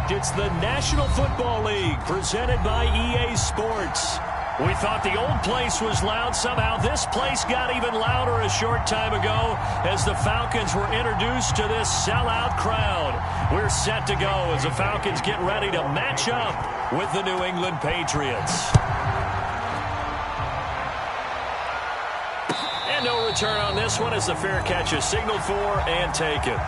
correct. It's the National Football League presented by EA Sports. We thought the old place was loud. Somehow this place got even louder a short time ago as the Falcons were introduced to this sellout crowd. We're set to go as the Falcons get ready to match up with the New England Patriots. And no return on this one as the fair catch is signaled for and taken.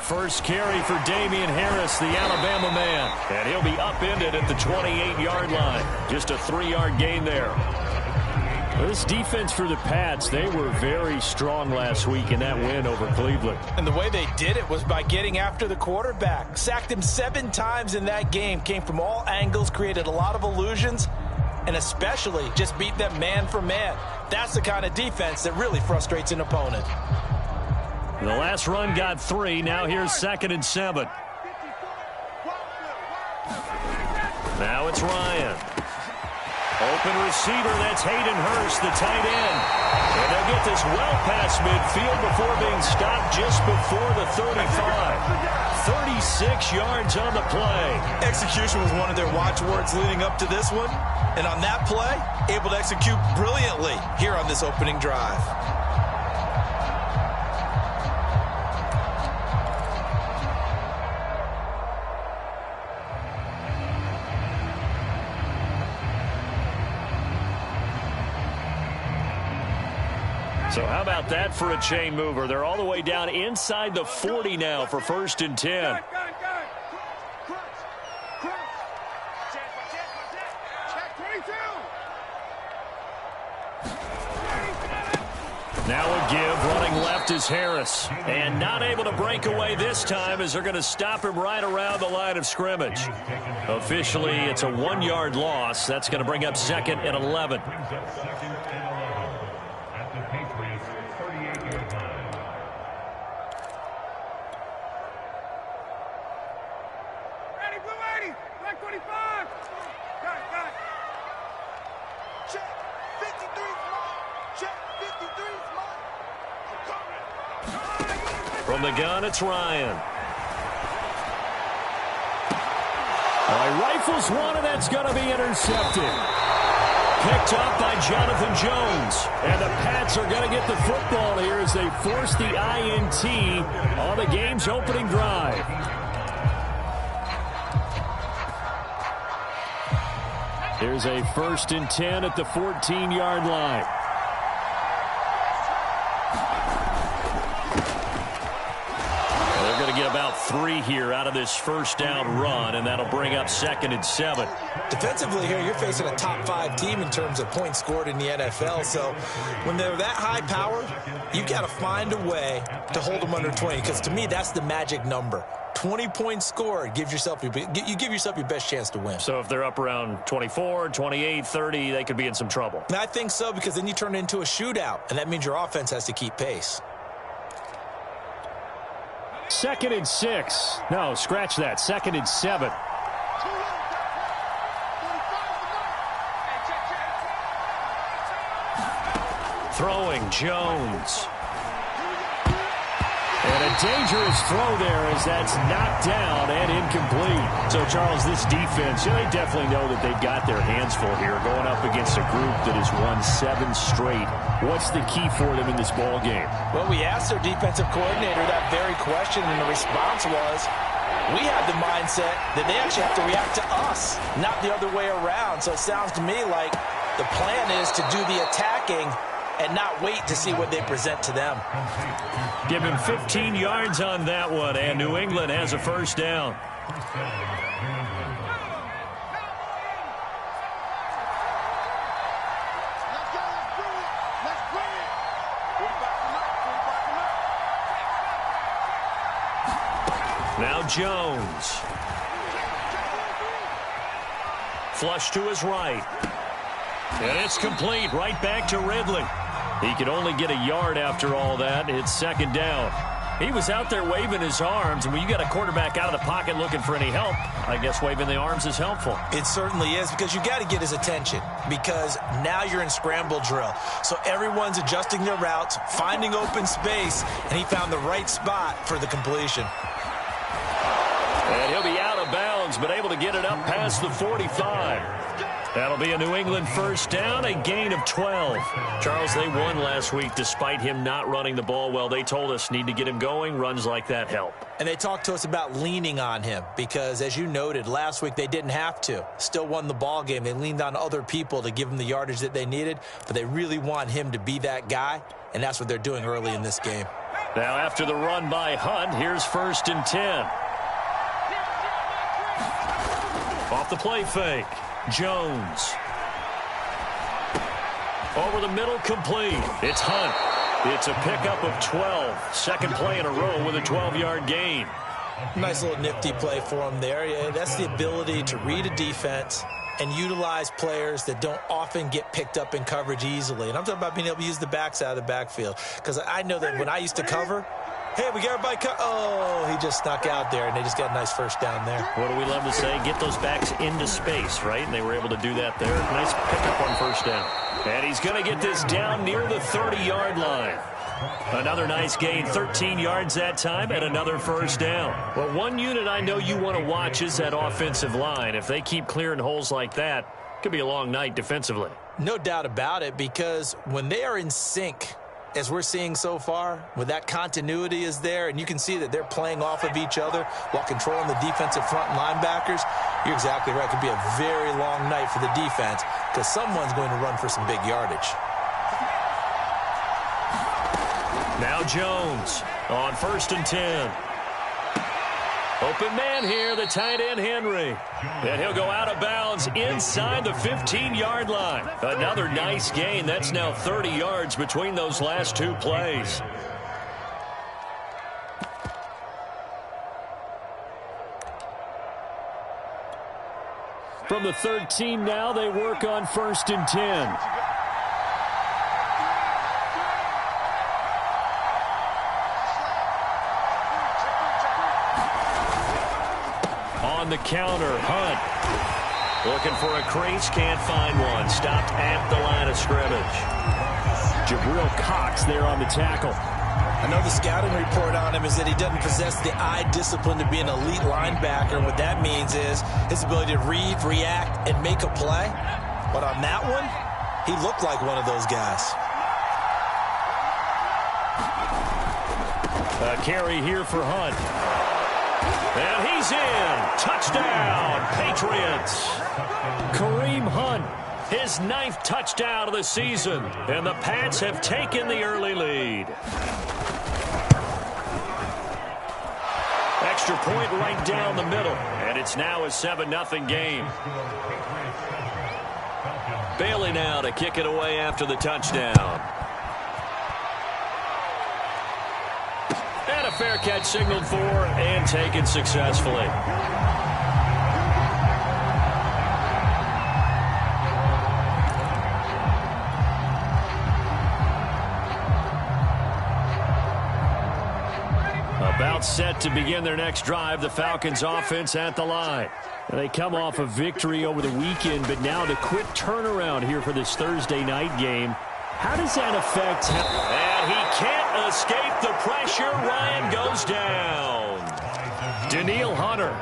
First carry for Damian Harris, the Alabama man. And he'll be upended at the 28-yard line. Just a 3-yard gain there. This defense for the Pats, they were very strong last week in that win over Cleveland. And the way they did it was by getting after the quarterback. Sacked him 7 times in that game. Came from all angles, created a lot of illusions, and especially just beat them man for man. That's the kind of defense that really frustrates an opponent. The last run got 3. Now here's 2nd and 7. Now it's Ryan. Open receiver, that's Hayden Hurst, the tight end. And they'll get this well past midfield before being stopped just before the 35. 36 yards on the play. Execution was one of their watchwords leading up to this one. And on that play, able to execute brilliantly here on this opening drive. So how about that for a chain mover? They're all the way down inside the 40 now for 1st and 10. Now a give, running left is Harris. And not able to break away this time as they're going to stop him right around the line of scrimmage. Officially, it's a 1-yard loss. That's going to bring up 2nd and 11. From the gun, it's Ryan. Rifles one, and that's going to be intercepted. Picked up by Jonathan Jones. And the Pats are going to get the football here as they force the INT on the game's opening drive. Here's a 1st and 10 at the 14-yard line. Get about 3 here out of this first down run, and that'll bring up 2nd and 7. Defensively here, you're facing a top 5 team in terms of points scored in the NFL. So when they're that high powered, you've got to find a way to hold them under 20, because to me, that's the magic number. 20 points scored, you give yourself your best chance to win. So if they're up around 24, 28, 30, they could be in some trouble. And I think so, because then you turn it into a shootout, and that means your offense has to keep pace. 2nd and 6. No, scratch that. 2nd and 7. Throwing Jones. And a dangerous throw there as that's knocked down and incomplete. So, Charles, this defense, they definitely know that they've got their hands full here going up against a group that has won 7 straight. What's the key for them in this ball game? Well, we asked their defensive coordinator that very question, and the response was, we have the mindset that they actually have to react to us, not the other way around. So it sounds to me like the plan is to do the attacking and not wait to see what they present to them. Give him 15 yards on that one, and New England has a 1st down. Now Jones. Flush to his right. And it's complete right back to Ridley. He could only get a yard after all that. It's second down. He was out there waving his arms, and when you got a quarterback out of the pocket looking for any help, I guess waving the arms is helpful. It certainly is, because you got to get his attention, because now you're in scramble drill. So everyone's adjusting their routes, finding open space, and he found the right spot for the completion. And he'll be out of bounds, but able to get it up past the 45. That'll be a New England first down, a gain of 12. Charles, they won last week despite him not running the ball well. They told us need to get him going. Runs like that help. And they talked to us about leaning on him because, as you noted, last week they didn't have to. Still won the ball game. They leaned on other people to give them the yardage that they needed, but they really want him to be that guy, and that's what they're doing early in this game. Now after the run by Hunt, here's 1st and 10. Off the play fake. Jones. Over the middle, complete. It's Hunt. It's a pickup of 12. Second play in a row with a 12-yard gain. Nice little nifty play for him there. Yeah, that's the ability to read a defense and utilize players that don't often get picked up in coverage easily. And I'm talking about being able to use the backside of the backfield. Because I know that when I used to cover, hey, we got everybody cut. Oh, he just snuck out there, and they just got a nice first down there. What do we love to say? Get those backs into space, right? And they were able to do that there. Nice pickup on first down. And he's going to get this down near the 30-yard line. Another nice gain, 13 yards that time, and another first down. Well, one unit I know you want to watch is that offensive line. If they keep clearing holes like that, it could be a long night defensively. No doubt about it, because when they are in sync, as we're seeing so far, when that continuity is there, and you can see that they're playing off of each other while controlling the defensive front linebackers, you're exactly right. It could be a very long night for the defense because someone's going to run for some big yardage. Now Jones on 1st and 10. Open man here, the tight end Henry. And he'll go out of bounds inside the 15-yard line. Another nice gain. That's now 30 yards between those last two plays. From the 13 now, they work on 1st and 10. On the counter, Hunt. Looking for a crease, can't find one. Stopped at the line of scrimmage. Jabril Cox there on the tackle. I know the scouting report on him is that he doesn't possess the eye discipline to be an elite linebacker. And what that means is his ability to read, react, and make a play. But on that one, he looked like one of those guys. A carry here for Hunt. And he's in. Touchdown, Patriots. Kareem Hunt, his 9th touchdown of the season. And the Pats have taken the early lead. Extra point right down the middle. And it's now a 7-0 game. Bailey now to kick it away after the touchdown. And a fair catch signaled for and taken successfully. About set to begin their next drive, the Falcons offense at the line. They come off a victory over the weekend, but now the quick turnaround here for this Thursday night game. How does that affect him? And he can't escape the pressure. Ryan goes down. Danielle Hunter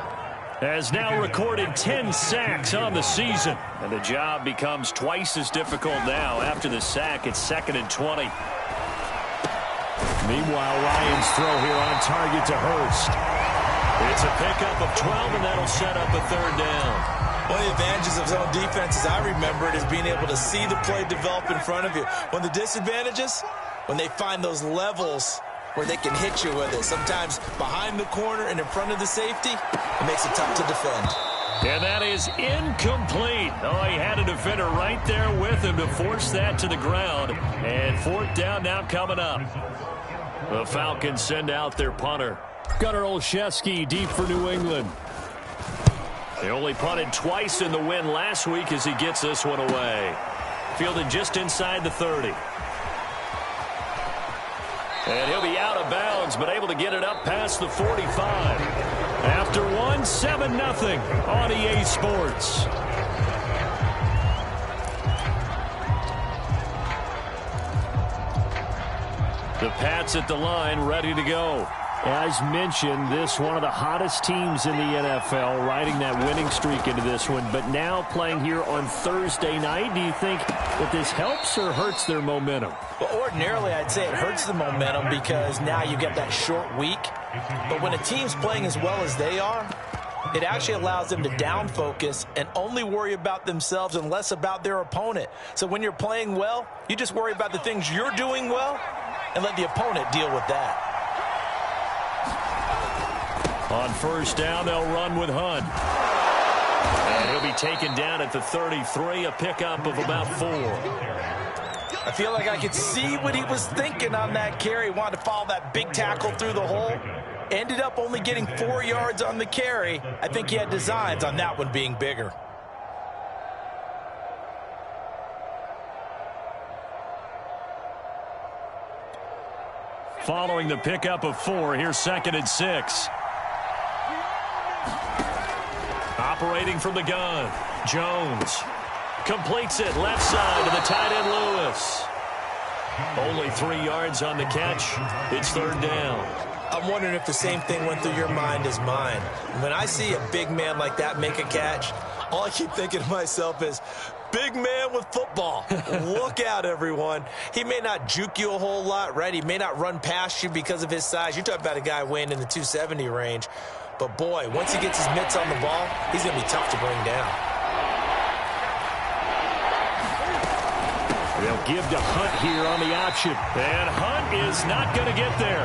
has now recorded 10 sacks on the season. And the job becomes twice as difficult now. After the sack, it's 2nd and 20. Meanwhile, Ryan's throw here on target to Hurst. It's a pickup of 12, and that'll set up a 3rd down. One of the advantages of zone defense, as I remember it, is being able to see the play develop in front of you. One of the disadvantages, when they find those levels where they can hit you with it. Sometimes behind the corner and in front of the safety, it makes it tough to defend. And that is incomplete. Oh, he had a defender right there with him to force that to the ground. And 4th down now coming up. The Falcons send out their punter. Gunnar Olszewski deep for New England. They only punted twice in the win last week as he gets this one away. Fielded just inside the 30. And he'll be out of bounds, but able to get it up past the 45. After one, 7-0 on EA Sports. The Pats at the line, ready to go. As mentioned, this one of the hottest teams in the NFL, riding that winning streak into this one, but now playing here on Thursday night. Do you think that this helps or hurts their momentum? Well, ordinarily, I'd say it hurts the momentum because now you get that short week. But when a team's playing as well as they are, it actually allows them to down focus and only worry about themselves and less about their opponent. So when you're playing well, you just worry about the things you're doing well and let the opponent deal with that. On first down, they'll run with Hunt. And he'll be taken down at the 33, a pickup of about 4. I feel like I could see what he was thinking on that carry. Wanted to follow that big tackle through the hole. Ended up only getting 4 yards on the carry. I think he had designs on that one being bigger. Following the pickup of 4, here's 2nd and 6. Operating from the gun, Jones completes it left side to the tight end Lewis. Only 3 yards on the catch. It's 3rd down. I'm wondering if the same thing went through your mind as mine. When I see a big man like that make a catch, all I keep thinking to myself is, big man with football. Look out, everyone. He may not juke you a whole lot, right? He may not run past you because of his size. You're talking about a guy weighing in the 270 range. But, boy, once he gets his mitts on the ball, he's going to be tough to bring down. They'll give to Hunt here on the option. And Hunt is not going to get there.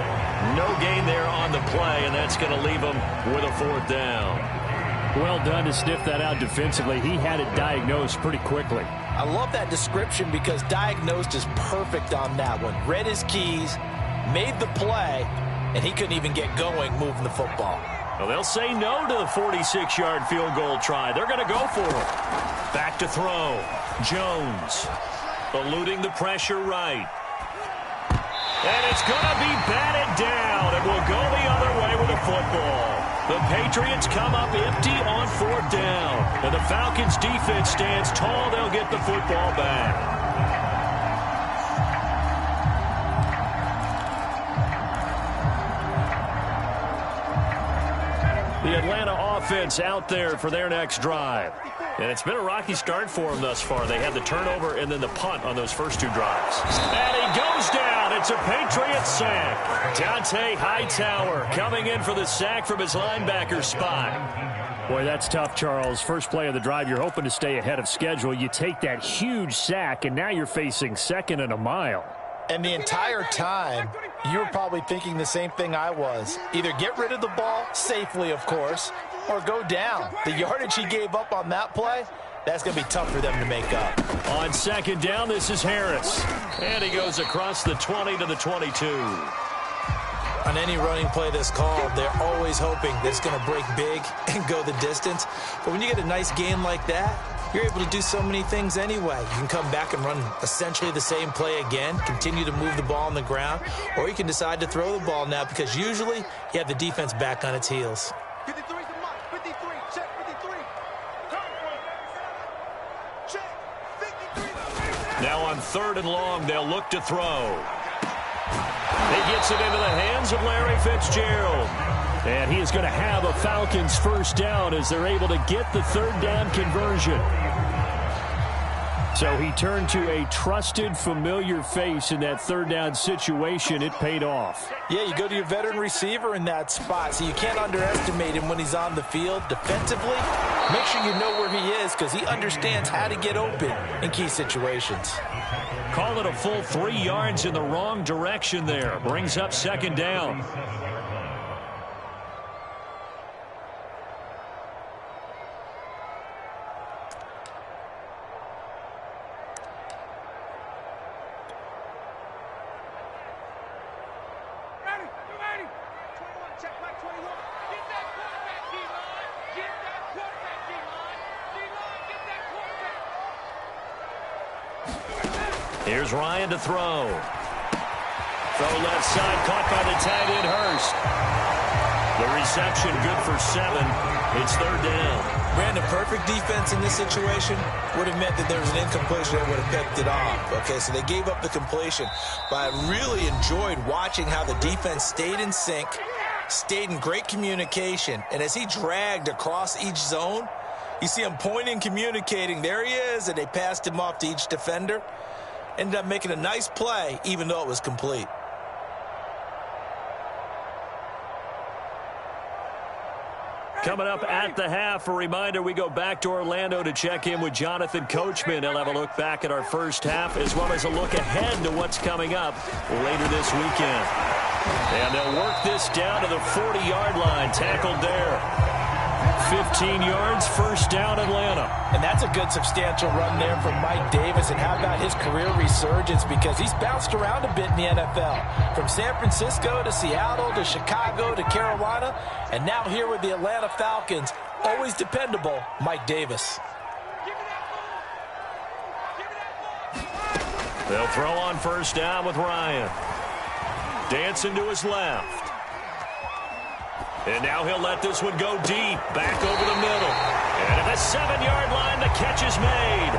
No gain there on the play, and that's going to leave him with a 4th down. Well done to sniff that out defensively. He had it diagnosed pretty quickly. I love that description because diagnosed is perfect on that one. Read his keys, made the play, and he couldn't even get going moving the football. Well, they'll say no to the 46-yard field goal try. They're going to go for it. Back to throw. Jones eluding the pressure right. And it's going to be batted down, and will go the other way with the football. The Patriots come up empty on 4th down. And the Falcons defense stands tall. They'll get the football back. The Atlanta offense out there for their next drive. And it's been a rocky start for them thus far. They had the turnover and then the punt on those first 2 drives. And he goes down. It's a Patriot sack. Dante Hightower coming in for the sack from his linebacker spot. Boy, that's tough, Charles. First play of the drive, you're hoping to stay ahead of schedule. You take that huge sack, and now you're facing 2nd and a mile. And the entire time, you were probably thinking the same thing I was. Either get rid of the ball, safely of course, or go down. The yardage he gave up on that play, that's going to be tough for them to make up. On 2nd down, this is Harris. And he goes across the 20 to the 22. On any running play that's called, they're always hoping that it's going to break big and go the distance. But when you get a nice game like that, you're able to do so many things anyway. You can come back and run essentially the same play again, continue to move the ball on the ground, or you can decide to throw the ball now because usually you have the defense back on its heels. 53, check 53. Check 53. Now on 3rd and long, they'll look to throw. He gets it into the hands of Larry Fitzgerald. And he is going to have a Falcons 1st down as they're able to get the 3rd down conversion. So he turned to a trusted, familiar face in that 3rd down situation. It paid off. Yeah, you go to your veteran receiver in that spot, so you can't underestimate him when he's on the field defensively. Make sure you know where he is because he understands how to get open in key situations. Call it a full 3 yards in the wrong direction there. Brings up 2nd down. Here's Ryan to throw. Throw left side, caught by the tight end, Hurst. The reception good for 7. It's 3rd down. Brandon, perfect defense in this situation would have meant that there was an incompletion that would have picked it off. Okay, so they gave up the completion. But I really enjoyed watching how the defense stayed in sync, stayed in great communication. And as he dragged across each zone, you see him pointing, communicating. There he is, and they passed him off to each defender. Ended up making a nice play, even though it was complete. Coming up at the half, a reminder, we go back to Orlando to check in with Jonathan Coachman. He'll have a look back at our first half, as well as a look ahead to what's coming up later this weekend. And they'll work this down to the 40-yard line, tackled there. 15 yards, first down, Atlanta. And that's a good substantial run there from Mike Davis. And how about his career resurgence? Because he's bounced around a bit in the NFL. From San Francisco to Seattle to Chicago to Carolina. And now here with the Atlanta Falcons, always dependable, Mike Davis. They'll throw on first down with Ryan. Dancing to his left. And now he'll let this one go deep, back over the middle. And at the 7-yard line, the catch is made.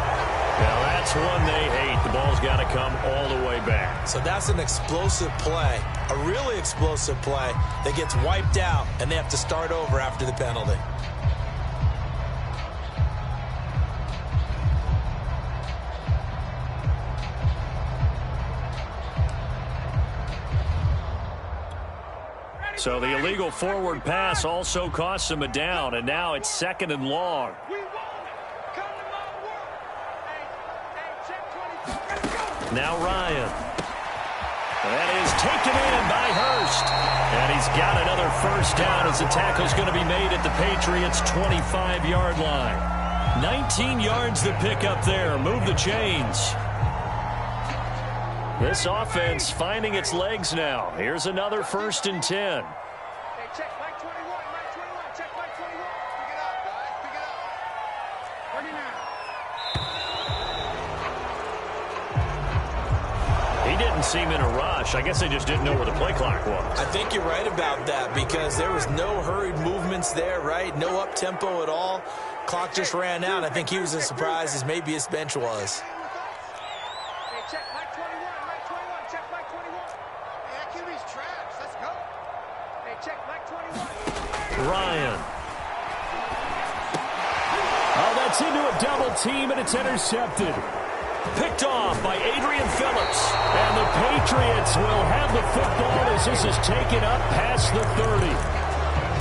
Now that's one they hate. The ball's got to come all the way back. So that's an explosive play, a really explosive play that gets wiped out, and they have to start over after the penalty. So the illegal forward pass also costs him a down, and now it's 2nd and long. Now Ryan. That is taken in by Hurst. And he's got another first down as the tackle's going to be made at the Patriots' 25-yard line. 19 yards to pick up there. Move the chains. This offense finding its legs now. Here's another 1st and 10. Hey, check Mike 21, Mike 21, check Mike 21. Pick it up, guys, pick it up. 39. He didn't seem in a rush. I guess they just didn't know where the play clock was. I think you're right about that because there was no hurried movements there, right? No up-tempo at all. Clock just ran out. I think he was as surprised as maybe his bench was. Hey, check Mike 21, Mike 21, check Mike 21. Hey, that QB's trash. Let's go. Hey, check Mike 21. Ryan. Oh, that's into a double team, and it's intercepted. Picked off by Adrian Phillips. And the Patriots will have the football as this is taken up past the 30.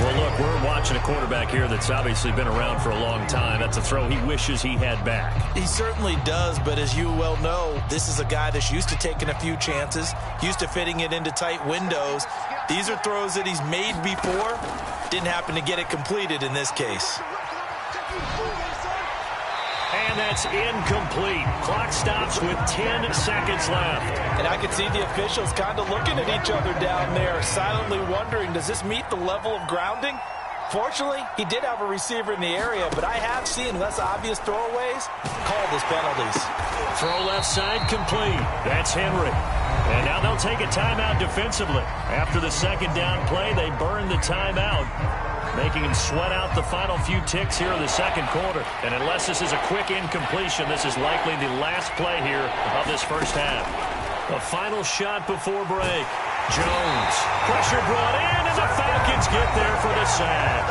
Well, look, we're watching a quarterback here that's obviously been around for a long time. That's a throw he wishes he had back. He certainly does, but as you well know, this is a guy that's used to taking a few chances, used to fitting it into tight windows. These are throws that he's made before. Didn't happen to get it completed in this case. And that's incomplete. Clock stops with 10 seconds left. And I could see the officials kind of looking at each other down there, silently wondering, does this meet the level of grounding? Fortunately, he did have a receiver in the area, but I have seen less obvious throwaways called as penalties. Throw left side complete. That's Henry. And now they'll take a timeout defensively. After the 2nd down play, they burn the timeout, making him sweat out the final few ticks here in the 2nd quarter. And unless this is a quick incompletion, this is likely the last play here of this first half. A final shot before break. Jones. Pressure brought in, and the Falcons get there for the sack.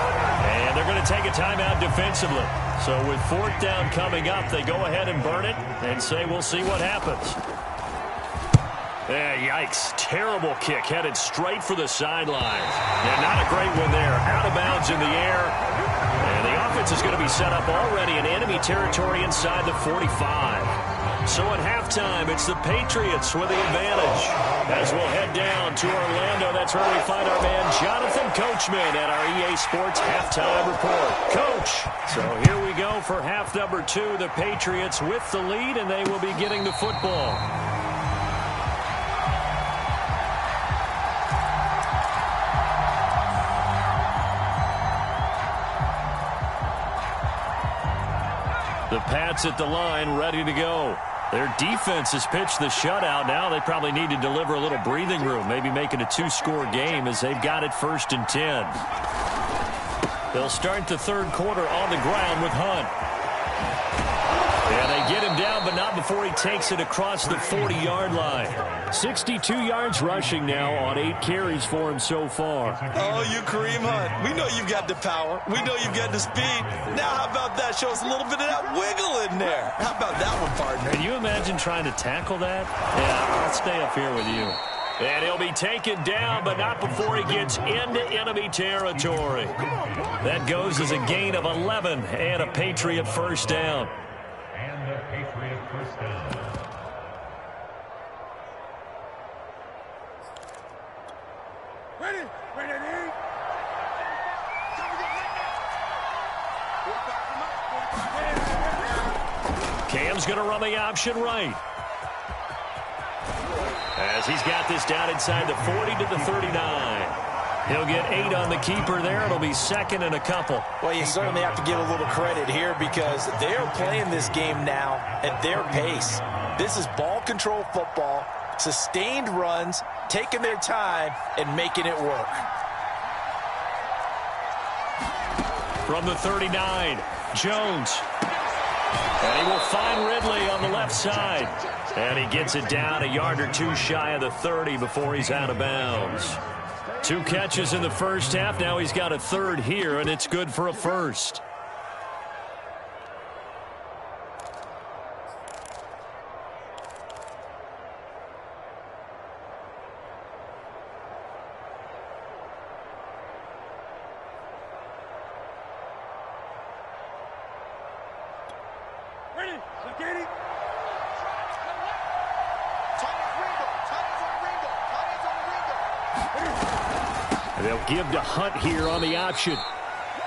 And they're going to take a timeout defensively. So with 4th down coming up, they go ahead and burn it and say we'll see what happens. Yikes. Terrible kick headed straight for the sideline. And not a great one there. Out of bounds in the air. And the offense is going to be set up already in enemy territory inside the 45. So at halftime, it's the Patriots with the advantage. As we'll head down to Orlando, that's where we find our man Jonathan Coachman at our EA Sports Halftime Report. Coach, so here we go for half number 2. The Patriots with the lead, and they will be getting the football. The Pats at the line, ready to go. Their defense has pitched the shutout. Now they probably need to deliver a little breathing room, maybe make it a 2-score game as they've got it 1st and 10. They'll start the third quarter on the ground with Hunt. And they get him down, but not before he takes it across the 40-yard line. 62 yards rushing now on 8 carries for him so far. Oh, you Kareem Hunt. We know you've got the power. We know you've got the speed. Now how about that? Show us a little bit of that wiggle in there. How about that one, partner? Can you imagine trying to tackle that? Yeah, I'll stay up here with you. And he'll be taken down, but not before he gets into enemy territory. That goes as a gain of 11 and a Patriot first down. And a Patriot first down. Ready? Ready? Cam's going to run the option right. As he's got this down inside the 40 to the 39. He'll get 8 on the keeper there. It'll be 2nd and a couple. Well, you certainly have to give a little credit here because they're playing this game now at their pace. This is ball control football, sustained runs, taking their time, and making it work. From the 39, Jones. And he will find Ridley on the left side. And he gets it down a yard or 2 shy of the 30 before he's out of bounds. 2 catches in the first half. Now he's got a 3rd here, and it's good for a 1st. Ready? Get it. They'll give to Hunt here on the option.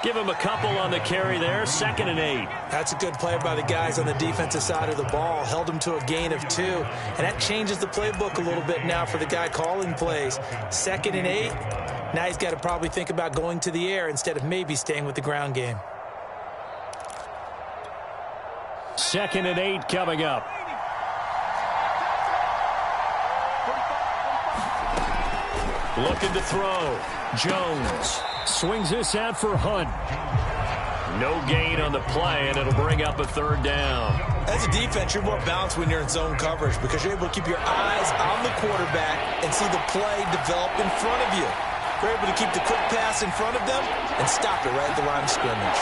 Give him a couple on the carry there. 2nd and 8. That's a good play by the guys on the defensive side of the ball. Held him to a gain of 2. And that changes the playbook a little bit now for the guy calling plays. 2nd and 8. Now he's got to probably think about going to the air instead of maybe staying with the ground game. 2nd and 8 coming up. Looking to throw. Jones swings this out for Hunt. No gain on the play, and it'll bring up a 3rd down. As a defense, you're more balanced when you're in zone coverage because you're able to keep your eyes on the quarterback and see the play develop in front of you. You're able to keep the quick pass in front of them and stop it right at the line of scrimmage.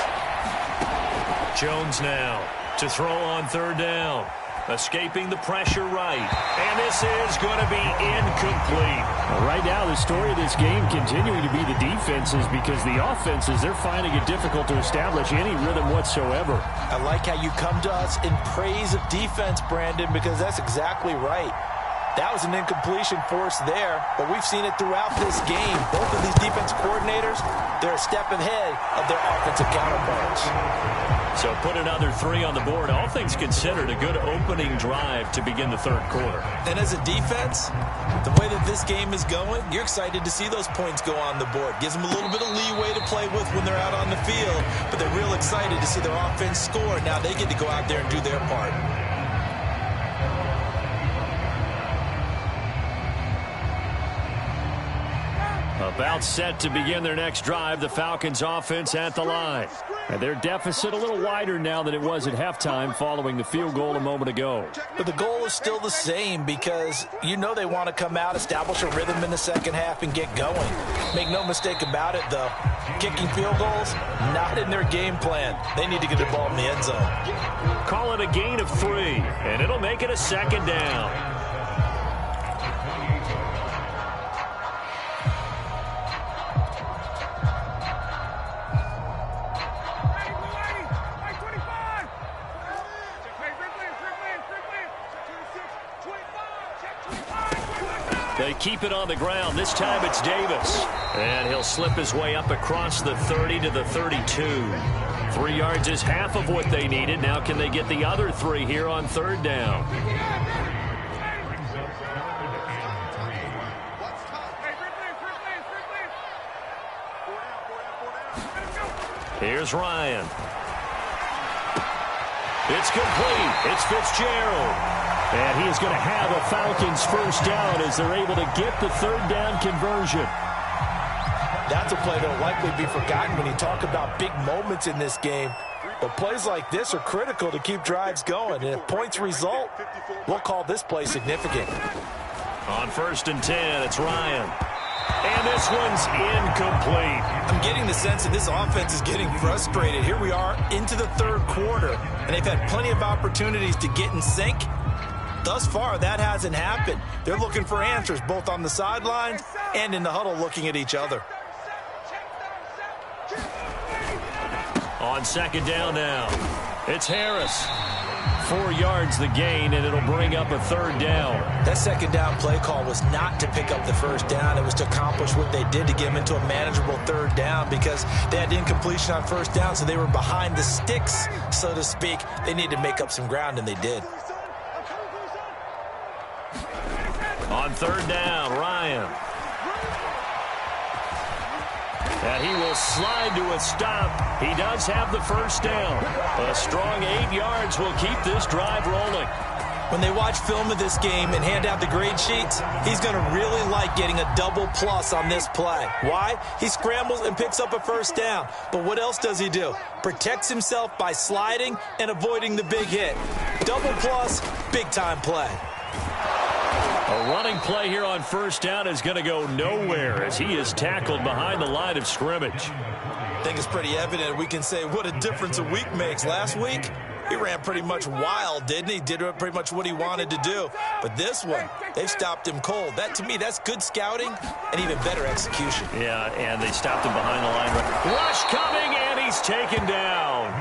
Jones now to throw on 3rd down. Escaping the pressure right. And this is going to be incomplete. Right now, the story of this game continuing to be the defenses because the offenses, they're finding it difficult to establish any rhythm whatsoever. I like how you come to us in praise of defense, Brandon, because that's exactly right. That was an incompletion force there, but we've seen it throughout this game. Both of these defense coordinators, they're a step ahead of their offensive counterparts. So put another 3 on the board. All things considered, a good opening drive to begin the 3rd quarter. And as a defense, the way that this game is going, you're excited to see those points go on the board. Gives them a little bit of leeway to play with when they're out on the field, but they're real excited to see their offense score. Now they get to go out there and do their part. About set to begin their next drive, the Falcons offense at the line. And their deficit a little wider now than it was at halftime following the field goal a moment ago. But the goal is still the same because you know they want to come out, establish a rhythm in the second half, and get going. Make no mistake about it, though. Kicking field goals, not in their game plan. They need to get the ball in the end zone. Call it a gain of 3, and it'll make it a 2nd down. They keep it on the ground. This time it's Davis. And he'll slip his way up across the 30 to the 32. 3 yards is half of what they needed. Now can they get the other 3 here on 3rd down? Here's Ryan. It's complete. It's Fitzgerald. And he is going to have a Falcons first down as they're able to get the third down conversion. That's a play that will likely be forgotten when you talk about big moments in this game. But plays like this are critical to keep drives going. And if points result, we'll call this play significant. On 1st and 10, it's Ryan. And this one's incomplete. I'm getting the sense that this offense is getting frustrated. Here we are into the third quarter, and they've had plenty of opportunities to get in sync. Thus far, that hasn't happened. They're looking for answers both on the sidelines and in the huddle looking at each other. On 2nd down now, it's Harris. 4 yards the gain, and it'll bring up a 3rd down. That 2nd down play call was not to pick up the 1st down. It was to accomplish what they did to get them into a manageable 3rd down because they had incompletion on 1st down, so they were behind the sticks, so to speak. They needed to make up some ground, and they did. On 3rd down, Ryan. And he will slide to a stop. He does have the first down. A strong 8 yards will keep this drive rolling. When they watch film of this game and hand out the grade sheets, he's going to really like getting a double plus on this play. Why? He scrambles and picks up a first down. But what else does he do? Protects himself by sliding and avoiding the big hit. Double plus, big-time play. A running play here on 1st down is going to go nowhere as he is tackled behind the line of scrimmage. I think it's pretty evident we can say what a difference a week makes. Last week, he ran pretty much wild, didn't he? Did pretty much what he wanted to do. But this one, they've stopped him cold. That, to me, that's good scouting and even better execution. Yeah, and they stopped him behind the line. Rush coming, and he's taken down.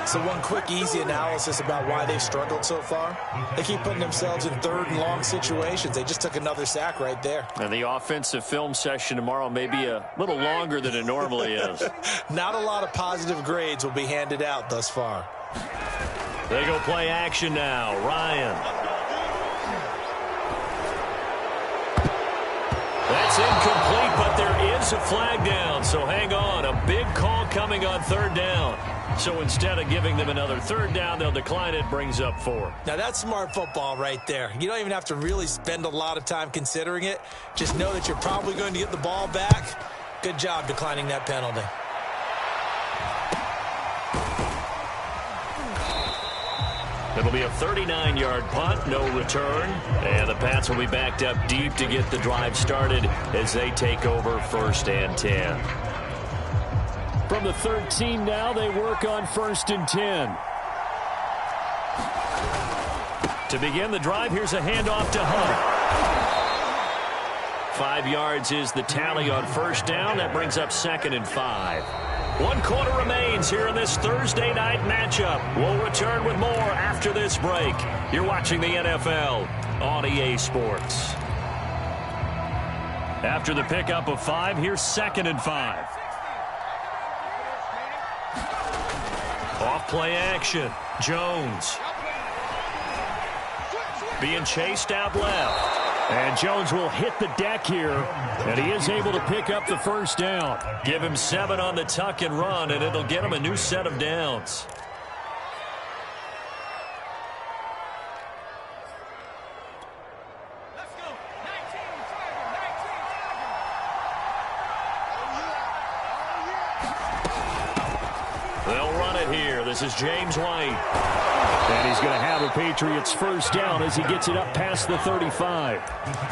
So one quick, easy analysis about why they've struggled so far. They keep putting themselves in 3rd and long situations. They just took another sack right there. And the offensive film session tomorrow may be a little longer than it normally is. Not a lot of positive grades will be handed out thus far. They go play action now. Ryan. That's incomplete, but there is a flag down. So hang on. A big call coming on 3rd down. So instead of giving them another 3rd down, they'll decline it. Brings up 4. Now, that's smart football right there. You don't even have to really spend a lot of time considering it. Just know that you're probably going to get the ball back. Good job declining that penalty. It'll be a 39-yard punt, no return. And the Pats will be backed up deep to get the drive started as they take over 1st and 10. From the 13 now, they work on 1st and 10. To begin the drive, here's a handoff to Hunt. 5 yards is the tally on 1st down. That brings up 2nd and 5. 1 quarter remains here in this Thursday night matchup. We'll return with more after this break. You're watching the NFL on EA Sports. After the pickup of 5, here's 2nd and 5. Off play action. Jones. Being chased out left. And Jones will hit the deck here. And he is able to pick up the first down. Give him 7 on the tuck and run, and it'll get him a new set of downs. They'll run it here. This is James White. And he's going to have a Patriots first down as he gets it up past the 35.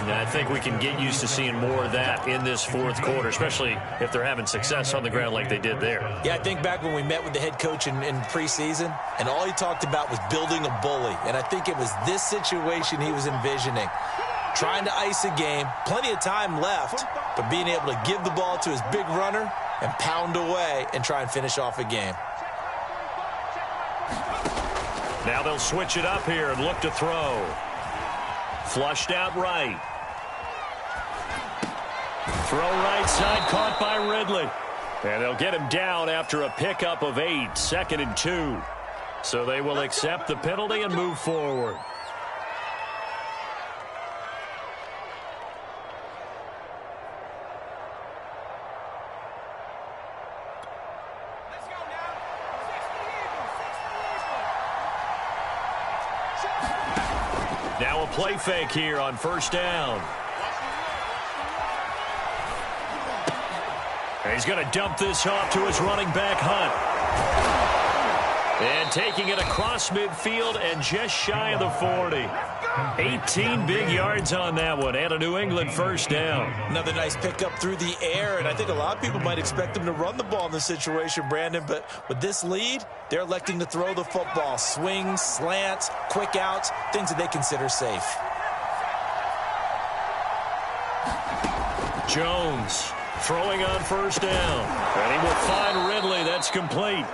And I think we can get used to seeing more of that in this 4th quarter, especially if they're having success on the ground like they did there. Yeah, I think back when we met with the head coach in preseason, and all he talked about was building a bully. And I think it was this situation he was envisioning. Trying to ice a game, plenty of time left, but being able to give the ball to his big runner and pound away and try and finish off a game. Now they'll switch it up here and look to throw. Flushed out right. Throw right side, caught by Ridley. And they'll get him down after a pickup of 8, 2nd and 2. So they will accept the penalty and move forward. Now a play fake here on first down. He's going to dump this off to his running back, Hunt. And taking it across midfield and just shy of the 40. 18 big yards on that one, and a New England first down. Another nice pickup through the air, and I think a lot of people might expect them to run the ball in this situation, Brandon, but with this lead, they're electing to throw the football. Swings, slants, quick outs, things that they consider safe. Jones throwing on first down, and he will find Ridley. That's complete.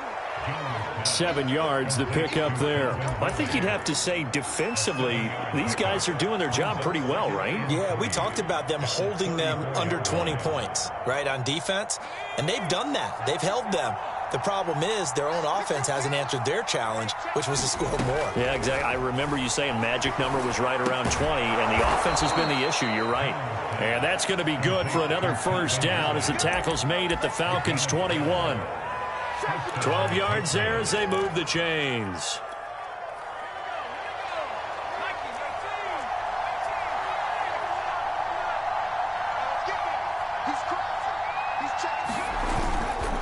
7 yards, the pickup there. I think you'd have to say defensively, these guys are doing their job pretty well, right? Yeah, we talked about them holding them under 20 points, right, on defense, and they've done that. They've held them. The problem is their own offense hasn't answered their challenge, which was to score more. Yeah, exactly. I remember you saying magic number was right around 20, and the offense has been the issue. You're right. And that's going to be good for another first down as the tackle's made at the Falcons' 21. 12 yards there as they move the chains.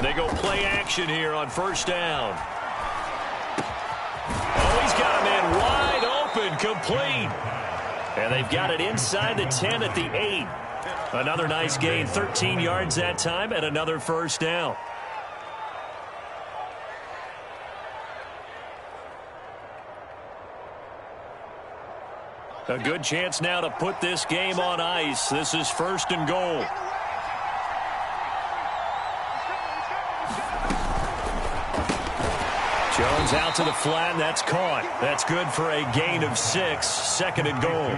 They go play action here on first down. Oh, he's got a man wide open, complete. And they've got it inside the 10 at the 8. Another nice gain, 13 yards that time, and another first down. A good chance now to put this game on ice. This is first and goal. Jones out to the flat, and that's caught. That's good for a gain of 6, second and goal.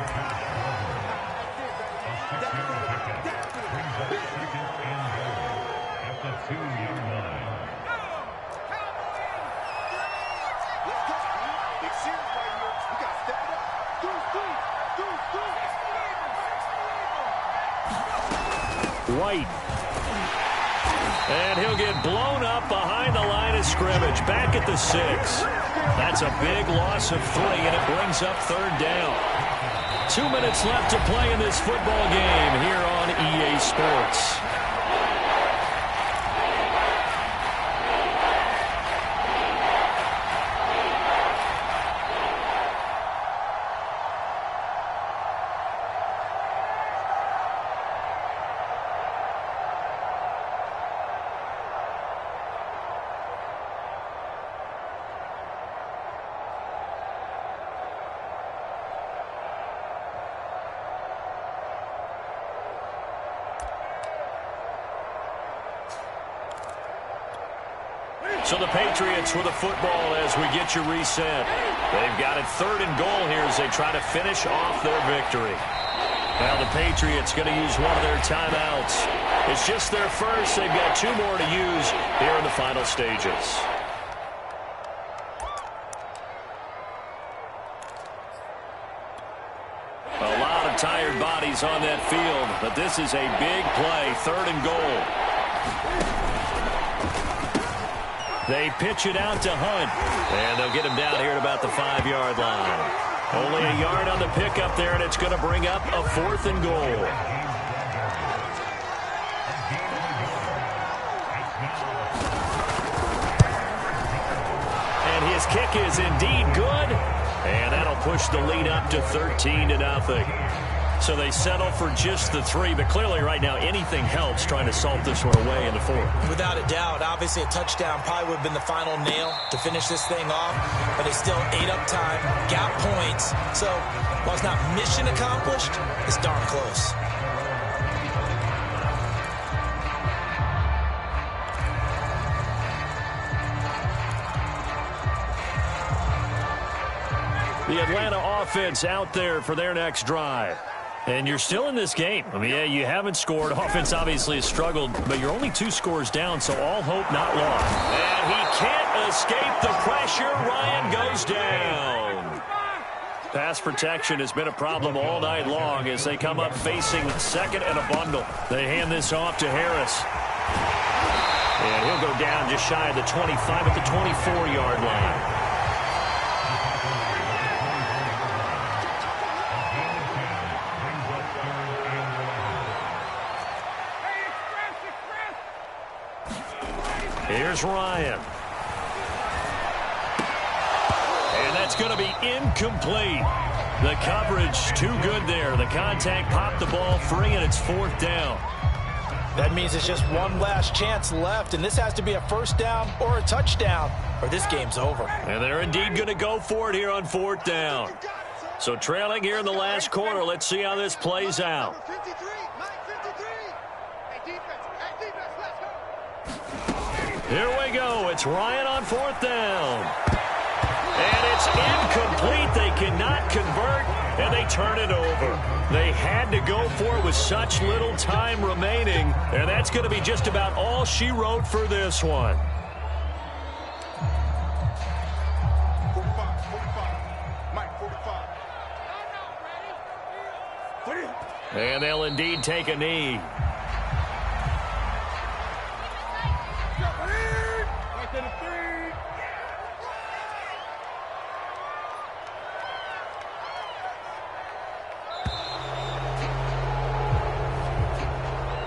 White. And he'll get blown up behind the line of scrimmage. Back at the 6. That's a big loss of 3, and it brings up third down. 2 minutes left to play in this football game here on EA Sports. So the Patriots with the football as we get you reset. They've got it third and goal here as they try to finish off their victory. Now the Patriots going to use one of their timeouts. It's just their first. They've got 2 more to use here in the final stages. A lot of tired bodies on that field, but this is a big play, third and goal. They pitch it out to Hunt, and they'll get him down here at about the 5-yard line. Only a yard on the pickup there, and it's going to bring up a 4th and goal. And his kick is indeed good, and that'll push the lead up to 13-0. So they settle for just the 3, but clearly right now anything helps trying to salt this one away in the 4th. Without a doubt, obviously a touchdown probably would have been the final nail to finish this thing off, but it's still ate up time, got points. So while it's not mission accomplished, it's darn close. The Atlanta offense out there for their next drive. And you're still in this game. I mean, yeah, you haven't scored. Offense obviously has struggled, but you're only 2 scores down, so all hope not lost. And he can't escape the pressure. Ryan goes down. Pass protection has been a problem all night long as they come up facing second and a bundle. They hand this off to Harris. And he'll go down just shy of the 25 at the 24-yard line. Here's Ryan. And that's going to be incomplete. The coverage too good there. The contact popped the ball free, and it's 4th down. That means it's just one last chance left, and this has to be a first down or a touchdown, or this game's over. And they're indeed going to go for it here on 4th down. So trailing here in the last quarter. Let's see how this plays out. Here we go. It's Ryan on 4th down. And it's incomplete. They cannot convert, and they turn it over. They had to go for it with such little time remaining, and that's going to be just about all she wrote for this one. 45. Mike, 45. And they'll indeed take a knee.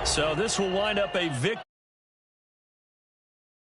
So this will wind up a victory.